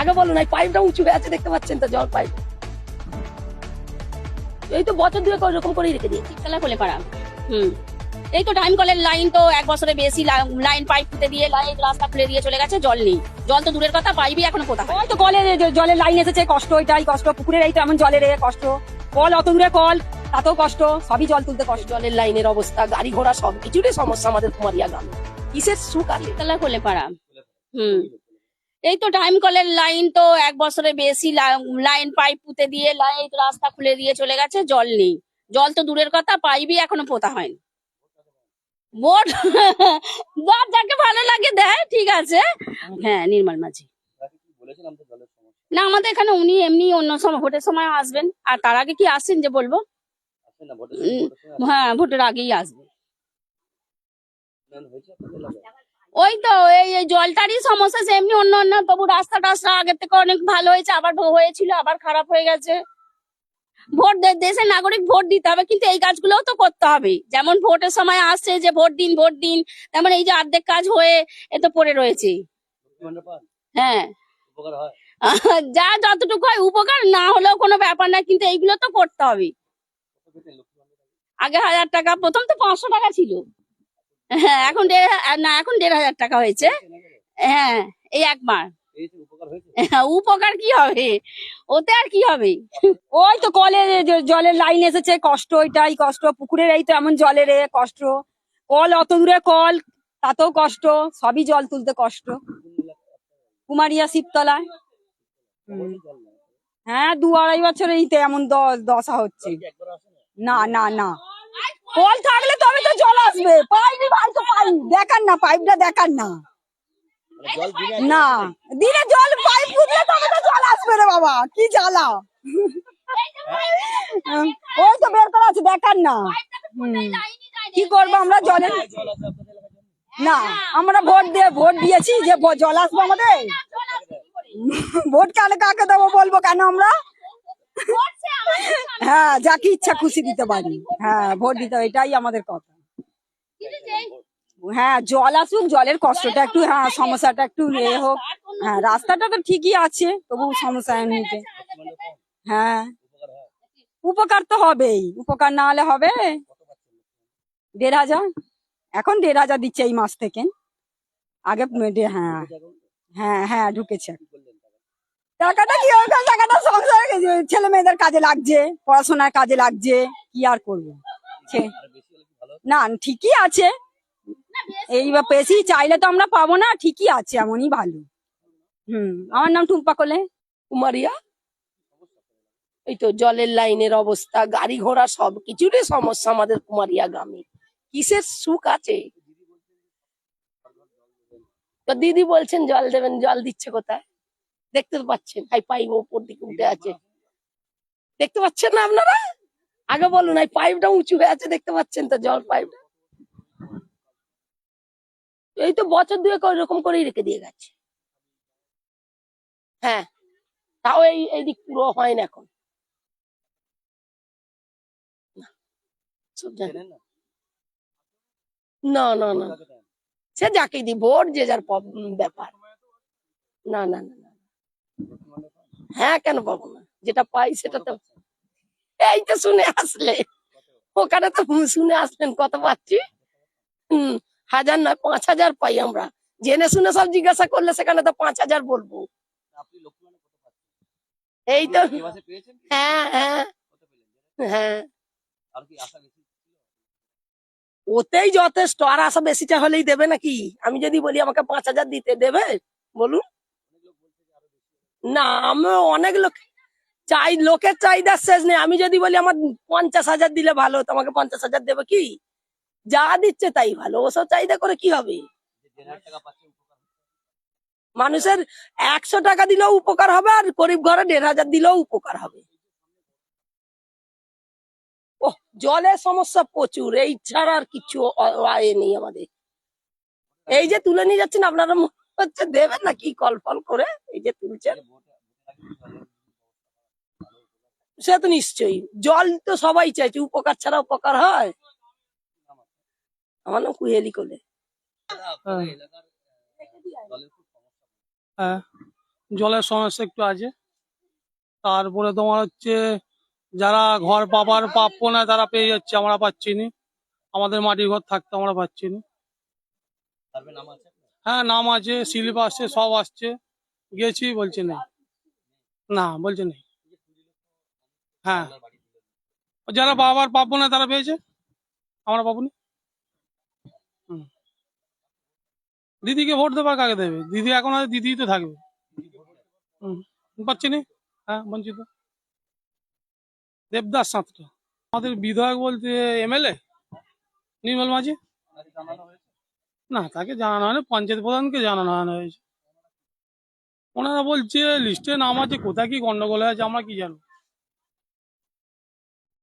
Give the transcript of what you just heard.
আগে বলুন, এই পাইপটা উঁচু হয়ে আছে দেখতে পাচ্ছেন তো, জল পাইপ। এই তো বছর দুয়েক ওরকম করেই রেখে দিয়েছি। খেলা কোলে পাড়া। এই তো টাইম কলের লাইন তো 1 বছরে বেশি, লাইন পাইপ ফুটে দিয়ে লাইন রাস্তা খুলে দিয়ে চলে গেছে, জল নেই। জল তো দূরের কথা, পাইপই এখনো কোথায়। ওই তো কলে জলের লাইন এসেছে, কষ্ট, এটাই কষ্ট। পুকুরের এই তো এমন জলের কষ্ট, কল অত দূরে কল, তাতেও কষ্ট, সবই জল তুলতে কষ্ট। জলের লাইনের অবস্থা, গাড়ি ঘোড়া সবকিছুরই সমস্যা আমাদের কুমারিয়া গ্রামে। কিসের সুখ আছে? খেলা কোলে পাড়া। এই তো টাইম কলের লাইন তো 1 বছরে বেশি, লাইন পাইপ পুঁতে দিয়ে লাইন রাস্তা খুলে দিয়ে চলে গেছে, জল নেই। জল তো দূরের কথা, পাইপই এখনো পোতা হয়নি। ভোট যাকে ভালো লাগে দেয়, ঠিক আছে। হ্যাঁ, নির্মল মাঝি। না, আমাদের এখানে উনি এমনি অন্য সময় ভোটের সময় আসবেন, আর তার আগে কি আসছেন যে বলবো। হ্যাঁ, ভোটের আগেই আসবে। ওই তো এই জলটারই সমস্যা, এমনি অন্য অন্য তবু রাস্তা টাস্তা আগের থেকে অনেক ভালো হয়েছে, আবার হয়েছিল আবার খারাপ হয়ে গেছে। ভোট দেশের নাগরিক, ভোট দিতে হবে, কিন্তু এই কাজগুলোও তো করতে হবে। যেমন ভোটের সময় আসছে যে ভোট দিন ভোট দিন, তেমন এই যে অর্ধেক কাজ হয়ে এত পড়ে রয়েছে। হ্যাঁ, যা যতটুকু হয় উপকার, না হলেও কোনো ব্যাপার না, কিন্তু এইগুলো তো করতে হবে। আগে 1000 টাকা, প্রথম তো 500 টাকা ছিল। হ্যাঁ, এখন না, এখন 1500 টাকা হয়েছে। হ্যাঁ, এই একবার। উপকার কি হবে ওতে, আর কি হবে। ওই তো কলে জলের লাইন এসেছে, কষ্ট, এটাই কষ্ট। পুকুরের এই তো এমন জলের কষ্ট, কল অত দূরে কল, তাতেও কষ্ট, সবই জল তুলতে কষ্ট। কুমারিয়া শিবতলায়। হ্যাঁ, 2-2.5 বছর এই তো এমন দশা হচ্ছে। না না না, কল থাকলে তবে তো জল আসবে, পাইপই ভাই তো, পাইপ দেখান না, পাইপটা দেখান না। না, দিনে জল পাইপ ফুটলে তবে তো জল আসবে রে বাবা, কি জ্বালা। ওই তো বের করা আছে, দেখান না। কি করবো আমরা জলে? না, আমরা ভোট দিয়েছি যে জল আসবো আমাদের। ভোট কাকে দেবো বলবো কেন আমরা? হ্যাঁ, যাকে ইচ্ছা খুশি দিতে পারি। হ্যাঁ, ভোট দিতে হবে, এটাই আমাদের কথা। হ্যাঁ, জল আসুক, জলের কষ্টটা একটু, হ্যাঁ সমস্যাটা একটু হোক। হ্যাঁ, রাস্তাটা তো ঠিকই আছে, তবু সমস্যা এমনিতে। হ্যাঁ, উপকার তো হবেই, উপকার না হলে হবে। 1500, এখন 1500 দিচ্ছে এই মাস থেকে। আগে হ্যাঁ হ্যাঁ হ্যাঁ ঢুকেছে। টাকাটা কি হবে? টাকাটা সংসারে ছেলে মেয়েদের কাজে লাগছে, পড়াশোনার কাজে লাগছে, কি আর করবো। না, ঠিকই আছে। এই বেশি চাইলে তো আমরা পাবো না, ঠিকই আছে, এমনই ভালো। আমার নাম টুম্পা কোলে। কুমারিয়া। এই তো জলের লাইনের অবস্থা, গাড়ি ঘোড়া সবকিছুরই সমস্যা আমাদের কুমারিয়া গ্রামে। কিসের সুখ আছে? তো দিদি বলছেন জল দেবেন, জল দিচ্ছে কোথায়? দেখতে তো পাচ্ছেন, হাই পাইপ ওপর দিকে উঠে আছে, দেখতে পাচ্ছেন না আপনারা? আগে বলুন, এই পাইপটা উঁচু হয়ে আছে দেখতে পাচ্ছেন তো, জল পাইপ। এই তো বছর দুয়েক ওরকম করেই রেখে দিয়ে গেছে। হ্যাঁ, তাও এই দিক পুরো হয় না এখন। না না না, সে যাকে দি ভোট, যে যার ব্যাপার। না না না না, হ্যাঁ কেন পাবো না, যেটা পাই সেটা তো এই তো শুনে আসলে, ওখানে তো শুনে আসলেন কত পাচ্ছি। 1000 নয়, 5000 পাই আমরা। জেনে শুনে সব জিজ্ঞাসা করলে সেখানে তো 5000 বলবো। এই তো, হ্যাঁ হ্যাঁ হ্যাঁ, ওতেই যথেষ্ট। আর আশা বেশিটা হলেই দেবে নাকি? আমি যদি বলি আমাকে 5000 দিতে দেবে, বলুন? না, আমি অনেক লোক লোকের চাহিদার শেষ নেই। আমি যদি বলি আমার 50,000 দিলে ভালো, তোমাকে 50,000 দেবে কি? যা দিচ্ছে তাই ভালো, ওসব চাহিদা করে কি হবে? মানুষের 100 টাকা দিলেও উপকার হবে, আর গরিব ঘরে 1500 দিলেও উপকার হবে। ও, জলের সমস্যা প্রচুর, এই ছাড়া আর কিছু আয় নেই আমাদের। এই যে তুলে নিয়ে যাচ্ছেন আপনারা, হচ্ছে দেবেন না কি কল ফল করে, এই যে তুলছেন, সে তো নিশ্চয়ই। জল তো সবাই চাইছে, উপকার ছাড়া উপকার হয়? আমার নাম কুহেলি কোলে। জলের সমস্যা একটু আছে। তারপরে তোমার হচ্ছে যারা ঘর পাবার প্রাপ্য না তারা পেয়ে যাচ্ছে, আমরা পাচ্ছি না। আমাদের মাটির ঘর থাকতে আমরা পাচ্ছি না। হ্যাঁ নাম আছে, স্লিপ আসছে, সব আসছে, গেছি বলছে নেই। না বলছে নেই। হ্যাঁ যারা বাবার প্রাপ্য না তারা পেয়েছে, আমরা পাবো না। হুম। দিদিকে ভোট দেবার কাকে দেবে? দিদি এখন আছে, দিদি তো থাকবে। হুম। পাচ্ছি না। হ্যাঁ বঞ্চিত। দেবদাস সাঁতরা আমাদের বিধায়ক বলতে এমএলএ নির্মল মাঝি। না তাকে জানানো হয়নি, পঞ্চায়েত প্রধানকে জানানো হয়েছে। ওনারা বলছে লিস্টে নাম আছে, কোথায় কি গন্ডগোল আছে আমরা কি জানো।